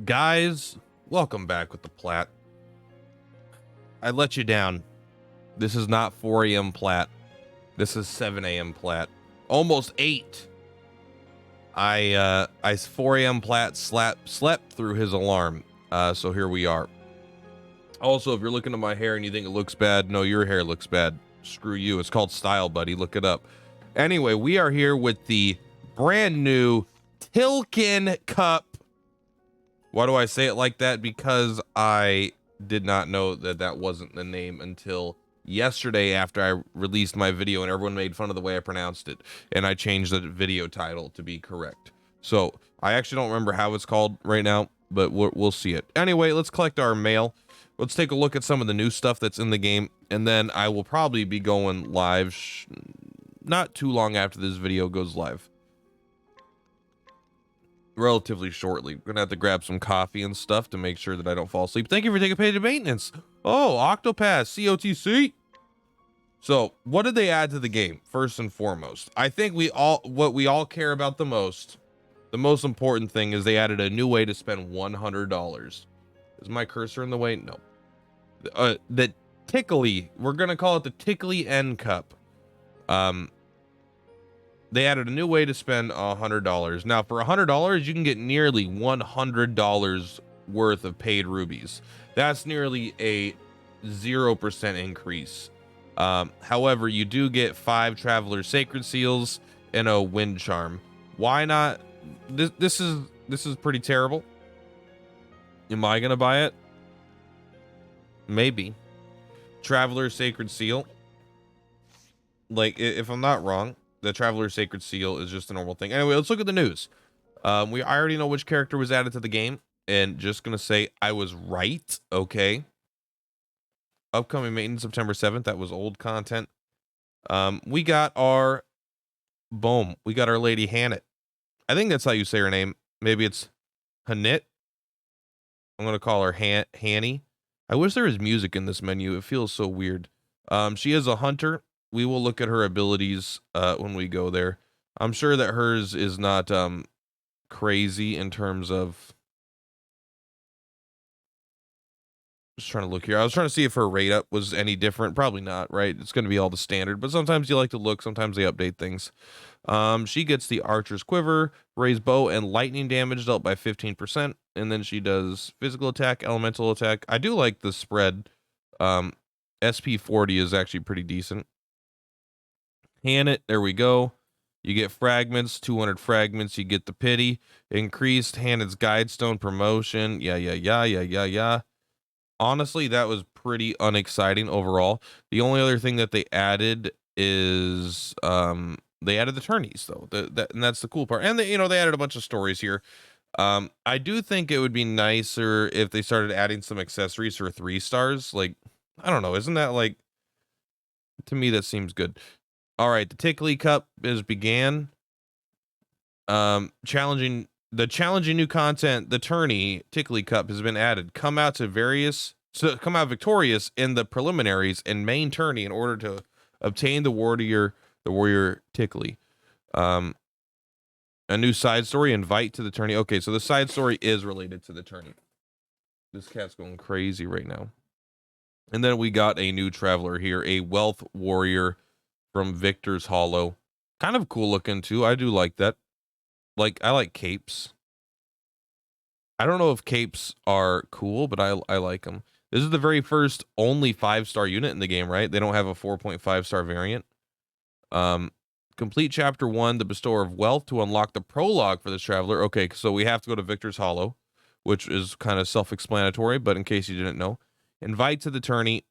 Guys, welcome back with the plat. I let you down. This is not 4 a.m. plat. This is 7 a.m. plat. Almost 8. I 4 a.m. plat slept through his alarm. So here we are. Also, if you're looking at my hair and you think it looks bad, no, your hair looks bad. Screw you. It's called style, buddy. Look it up. Anyway, we are here with the brand new Tilkin Cup. Why do I say it like that? Because I did not know that that wasn't the name until yesterday after I released my video and everyone made fun of the way I pronounced it. And I changed the video title to be correct. So I actually don't remember how it's called right now, but we'll see it. Anyway, let's collect our mail. Let's take a look at some of the new stuff that's in the game. And then I will probably be going live not too long after this video goes live. Relatively shortly. We're gonna have to grab some coffee and stuff to make sure that I don't fall asleep. Thank you for taking paid maintenance. Oh, Octopath, COTC. So what did they add to the game? First and foremost, I think what we all care about the most important thing is they added a new way to spend $100. Is my cursor in the way? No. The Tickley, we're gonna call it the Tickley N Cup. They added a new way to spend $100. Now, for $100, you can get nearly $100 worth of paid rubies. That's nearly a 0% increase. However, you do get 5 Traveler Sacred Seals and a Wind Charm. Why not? This is pretty terrible. Am I gonna buy it? Maybe. Traveler Sacred Seal. Like, if I'm not wrong, the Traveler Sacred Seal is just a normal thing. Anyway, let's look at the news. I already know which character was added to the game, and just gonna say I was right. Okay. Upcoming maintenance September 7th. That was old content. We got our boom. We got our lady Hannit. I think that's how you say her name. Maybe it's Hanit. I'm gonna call her Hanny. I wish there was music in this menu. It feels so weird. She is a hunter. We will look at her abilities when we go there. I'm sure that hers is not crazy in terms of. Just trying to look here. I was trying to see if her rate up was any different. Probably not, right? It's going to be all the standard, but sometimes you like to look. Sometimes they update things. She gets the Archer's Quiver, raised bow, and lightning damage dealt by 15%. And then she does physical attack, elemental attack. I do like the spread. SP 40 is actually pretty decent. Hannit, there we go. You get fragments, 200 fragments. You get the pity. Increased Hannit's Guidestone promotion. Yeah. Honestly, that was pretty unexciting overall. The only other thing that they added is they added the tourneys though. And that's the cool part. And they added a bunch of stories here. I do think it would be nicer if they started adding some accessories for 3 stars. Like, I don't know, isn't that like, to me that seems good. All right, the Tickly Cup is began. Challenging new content. The tourney Tickly Cup has been added. Come out victorious in the preliminaries and main tourney in order to obtain the warrior Tickly. A new side story. Invite to the tourney. Okay, so the side story is related to the tourney. This cat's going crazy right now. And then we got a new traveler here, a wealth warrior from Victor's Hollow. Kind of cool looking too. I do like that. Like, I like capes. I don't know if capes are cool, but I like them. This is the very first only 5-star unit in the game, right? They don't have a 4.5-star variant. Complete chapter 1, the bestower of wealth, to unlock the prologue for this traveler. Okay, so we have to go to Victor's Hollow, which is kind of self-explanatory, but in case you didn't know. Invite to the tourney.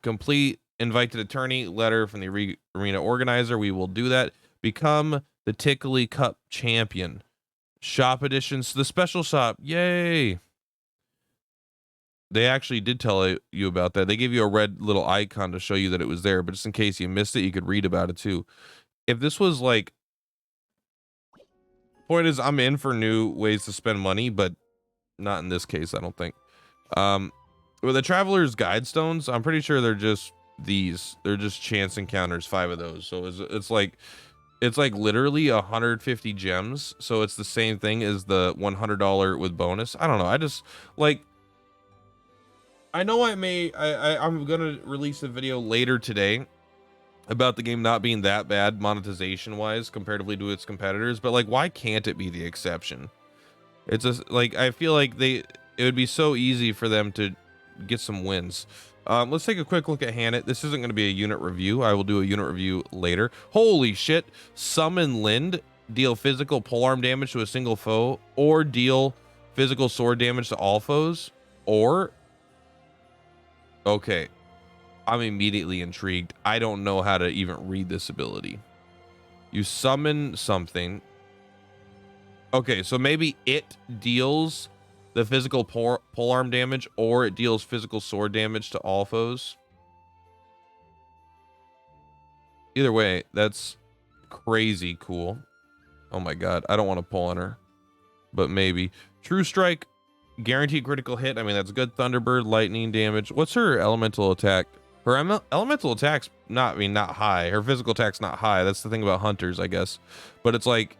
Complete invite to the tourney letter from the arena organizer. We will do that. Become the Tickly Cup champion. Shop additions to the special shop. Yay. They actually did tell you about that. They gave you a red little icon to show you that it was there, but just in case you missed it, you could read about it too. If this was like, point is, I'm in for new ways to spend money, but not in this case, I don't think. With the Traveler's Guidestones, I'm pretty sure they're just these. They're just chance encounters, 5 of those. So it's like It's like literally 150 gems, so it's the same thing as the $100 with bonus. I don't know. I just like. I know I'm gonna release a video later today about the game not being that bad monetization wise comparatively to its competitors, but like, why can't it be the exception? It's just like, I feel like it would be so easy for them to get some wins. Let's take a quick look at Hannah. This isn't going to be a unit review. I will do a unit review later. Holy shit. Summon Lind, deal physical polearm damage to a single foe, or deal physical sword damage to all foes. Or, okay, I'm immediately intrigued. I don't know how to even read this ability. You summon something. Okay, so maybe it deals the physical polearm damage, or it deals physical sword damage to all foes. Either way, that's crazy cool. Oh my god, I don't want to pull on her, but maybe. True Strike, guaranteed critical hit. I mean, that's good. Thunderbird, lightning damage. What's her elemental attack? Her elemental attack's not high. Her physical attack's not high. That's the thing about hunters, I guess. But it's like,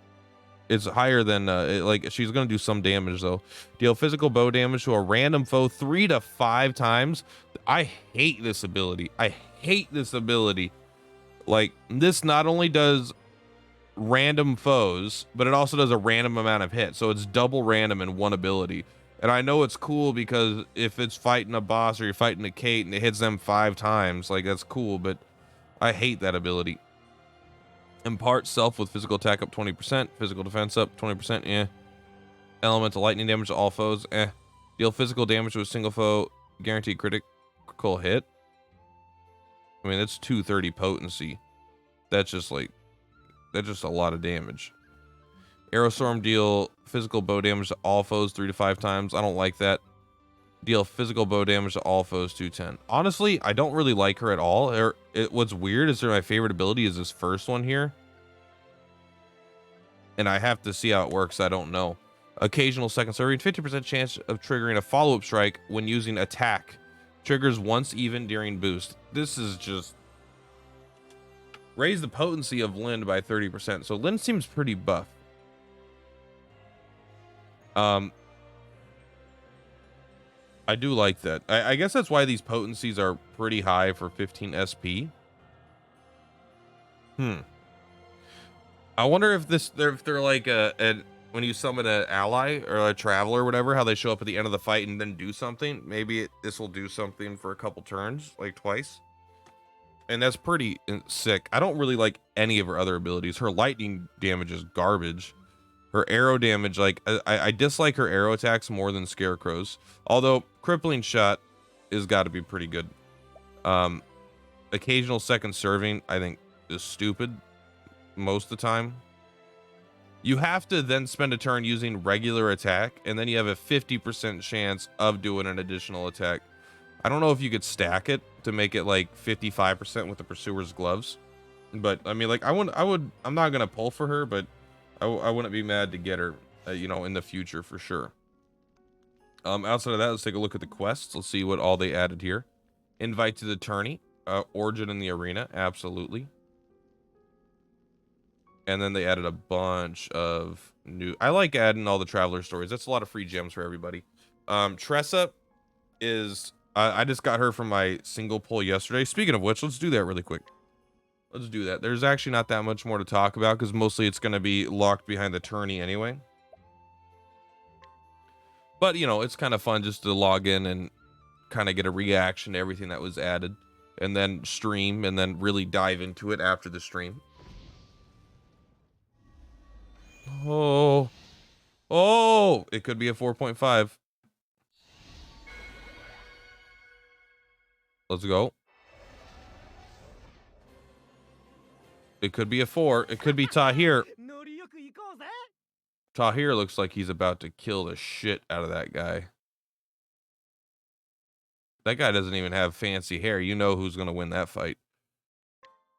it's higher than like, she's gonna do some damage though. Deal physical bow damage to a random foe 3 to 5 times. I hate this ability. I hate this ability. Like, this not only does random foes, but it also does a random amount of hits, so it's double random in one ability. And I know it's cool because if it's fighting a boss or you're fighting a Kate and it hits them 5 times, like, that's cool, but I hate that ability. Impart self with physical attack up 20%, physical defense up 20%, eh. Elemental lightning damage to all foes, eh. Deal physical damage to a single foe, guaranteed critical hit. I mean, that's 230 potency. That's just like, that's just a lot of damage. Aerostorm, deal physical bow damage to all foes 3 to 5 times. I don't like that. Deal physical bow damage to all foes 210. Honestly, I don't really like her at all. What's weird is my favorite ability is this first one here. And I have to see how it works. I don't know. Occasional second serving, 50% chance of triggering a follow-up strike when using attack. Triggers once even during boost. This is just... Raise the potency of Lind by 30%. So Lind seems pretty buff. I do like that. I guess that's why these potencies are pretty high for 15 SP. I wonder if they're like when you summon an ally or a traveler or whatever, how they show up at the end of the fight and then do something. Maybe this will do something for a couple turns, like twice. And that's pretty sick. I don't really like any of her other abilities. Her lightning damage is garbage. Her arrow damage, like, I dislike her arrow attacks more than Scarecrow's. Although, crippling shot is got to be pretty good. Occasional second serving, I think, is stupid most of the time. You have to then spend a turn using regular attack, and then you have a 50% chance of doing an additional attack. I don't know if you could stack it to make it like 55% with the Pursuer's Gloves. But, I mean, like, I'm not going to pull for her, but I wouldn't be mad to get her, you know, in the future for sure. Outside of that, let's take a look at the quests. Let's see what all they added here. Invite to the tourney. Origin in the arena. Absolutely. And then they added a bunch of new... I like adding all the traveler stories. That's a lot of free gems for everybody. Tressa is... I just got her from my single pull yesterday. Speaking of which, let's do that really quick. Let's do that. There's actually not that much more to talk about because mostly it's going to be locked behind the tourney anyway. But, you know, it's kind of fun just to log in and kind of get a reaction to everything that was added. And then stream and then really dive into it after the stream. Oh. Oh! It could be a 4.5. Let's go. It could be a 4. It could be Tahir. Tahir looks like he's about to kill the shit out of that guy. That guy doesn't even have fancy hair. You know who's going to win that fight.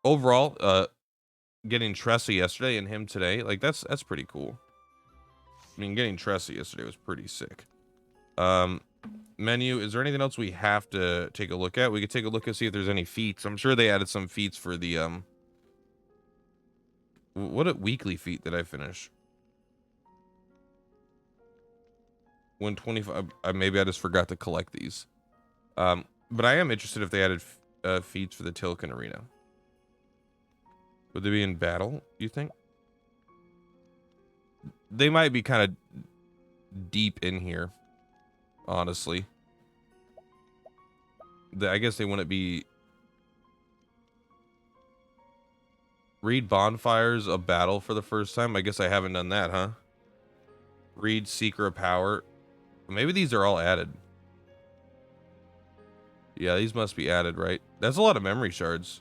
Overall, getting Tressa yesterday and him today, like, that's pretty cool. I mean, getting Tressa yesterday was pretty sick. Menu, is there anything else we have to take a look at? We could take a look and see if there's any feats. I'm sure they added some feats for the What weekly feat did I finish? 125. Maybe I just forgot to collect these. But I am interested if they added feats for the Tilkin arena. Would they be in battle, you think? They might be kind of deep in here, honestly. I guess they wouldn't be. Read bonfires of battle for the first time. I guess I haven't done that, huh? Read Seeker of Power. Maybe these are all added. Yeah, these must be added, right? That's a lot of memory shards.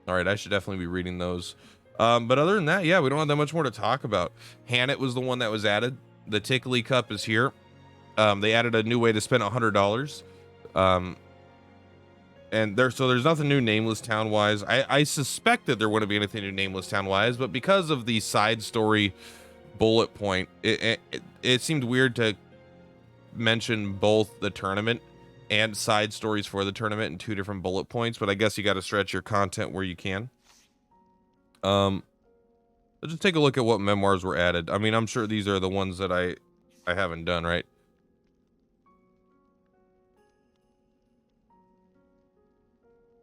All right, I should definitely be reading those. But other than that, yeah, we don't have that much more to talk about. Hannet was the one that was added. The Tickly Cup is here. They added a new way to spend $100. And there's nothing new Nameless Town wise. I suspect that there wouldn't be anything new Nameless Town wise, but because of the side story bullet point, it seemed weird to mention both the tournament and side stories for the tournament in 2 different bullet points, but I guess you got to stretch your content where you can. Let's just take a look at what memoirs were added. I mean, I'm sure these are the ones that I haven't done, right?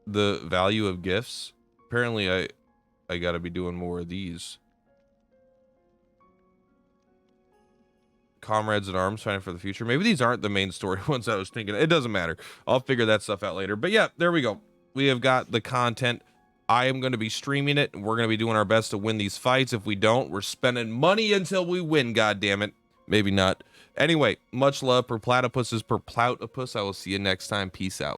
The value of gifts. Apparently I got to be doing more of these. Comrades in Arms, fighting for the future. Maybe these aren't the main story ones I was thinking. It doesn't matter. I'll figure that stuff out later. But yeah, there we go. We have got the content. I am going to be streaming it. We're going to be doing our best to win these fights. If we don't, we're spending money until we win, God damn it. Maybe not. Anyway, much love. Purplatypus is Purplatypus. I will see you next time. Peace out.